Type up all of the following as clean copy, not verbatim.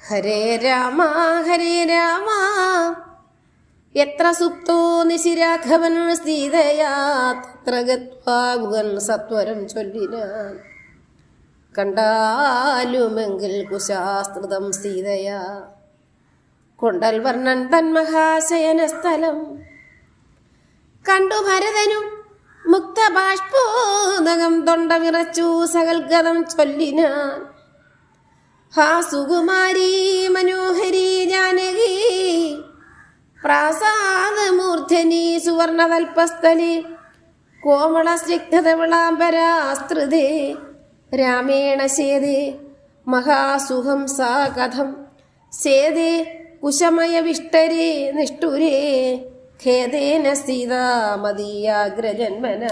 ഹരേ രാമ ഹരേ രാമ എത്ര സുപ്തോ നിശിരാഘവൻ സീതയാ തത്ര ഗത്വാ ഗുഹൻ സത്വരം ചൊല്ലിനാൻ കണ്ടാലുമെങ്കിൽ കുശാസ്ത്രിതം സീതയാ കൊണ്ടൽ വർണ്ണൻ തന്മഹാശയന സ്ഥലം കണ്ടു ഭരതനും മുക്തബാഷ്പോദകം തൊണ്ട വിറച്ചു സകൽഗതം ചൊല്ലിനാൻ ഹാ സുകുമാരി മനോഹരി ജാനകി പ്രാസാദമൂർധനി സുവർണതൽപസ്ഥലി കോമള സ്നിഗ്ധതവിളാംബരാസ്തൃതേ രാമേണ സേതേ മഹാസുഖം സാ കഥം സേതേ കുശമയ വിഷ്ടരേ നിഷ്ഠുരേ ഖേദേന സീതാമതീയാഗ്രജന്മന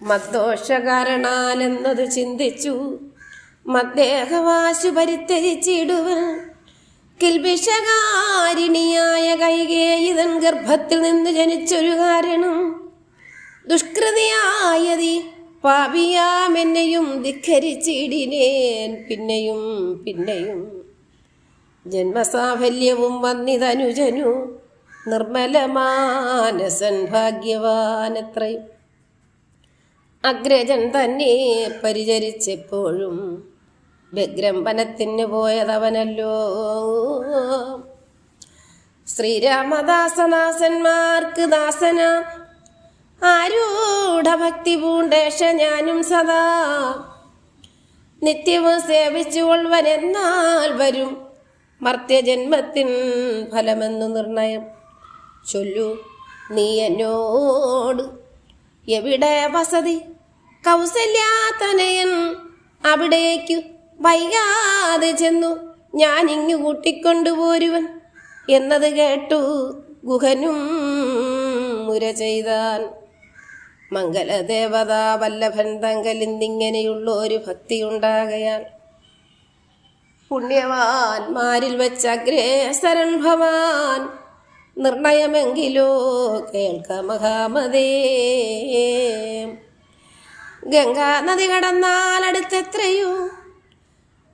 മദ്ദോഷകാരണാലെന്നത് ചിന്തിച്ചു മദ്ദേഹവാശു പരിത്യജിച്ചിടുവൻ കിൽബിഷകാരിണിയായ കൈകേയിതൻ ഗർഭത്തിൽ നിന്ന് ജനിച്ചൊരു കാരണം ദുഷ്കൃതിയായതി പാപിയാമെന്നെയും ധിക്കരിച്ചിടിനേൻ പിന്നെയും പിന്നെയും ജന്മസാഫല്യവും വന്നിതനുജനു നിർമ്മലമാനസൻ ഭാഗ്യവാനത്രയും അഗ്രജൻ തന്നെ പരിചരിച്ചെപ്പോഴും വ്യഗ്രം വനത്തിന് പോയതവനല്ലോ ശ്രീരാമദാസനാസന്മാർക്ക് ദാസന ആരൂഢഭക്തി പൂണ്ടേഷ ഞാനും സദാ നിത്യവും സേവിച്ചുകൊള്ളുവനെന്നാൽ വരും മർത്യജന്മത്തിൻ ഫലമെന്നു നിർണയം ചൊല്ലു നീ എന്നോട് എവിടെ വസതി കൗസല്യാതനയൻ അവിടേക്കു വൈകാതെ ചെന്നു ഞാൻ ഇങ്ങു കൂട്ടിക്കൊണ്ടുപോരുവൻ എന്നത് കേട്ടു ഗുഹനും മുര ചെയ്താൻ മംഗലദേവതാ വല്ലഭൻ തങ്കലിന്നിങ്ങനെയുള്ള ഒരു ഭക്തിയുണ്ടാകയാൽ പുണ്യവാന്മാരിൽ വെച്ച് അഗ്രേസരൻ ഭവാൻ നിർണയമെങ്കിലോ കേൾക്ക മഹാമതേ ഗംഗാ നദി കടന്നാൽ അടുത്തെത്രയോ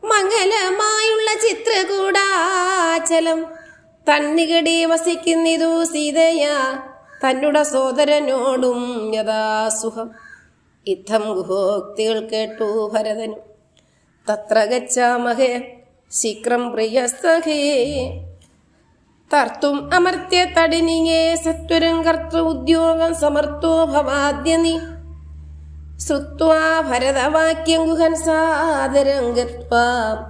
മംഗലമായുള്ള ചിത്രകൂടാചലം തന്നികടി വസിക്കുന്നിതു സീതയാ തന്നുടെ സോദരനോടും യഥാസുഖം ഇത്തം ഗുഹോക്തികൾ കേട്ടു ഭരതനും തത്ര ഗച്ഛാമഹേ ശീഘ്രം പ്രിയസഖേ തർത്തും അമർത്യ തടിനിയേ സത്വരം കർത്തൃ ഉദ്യോഗം സമർത്ഥോ ഭവാദ്യ നീ ശ്രുത്വാ ഭരതവാക്യം ഗുഹൻ സാദരം ഗത്വാ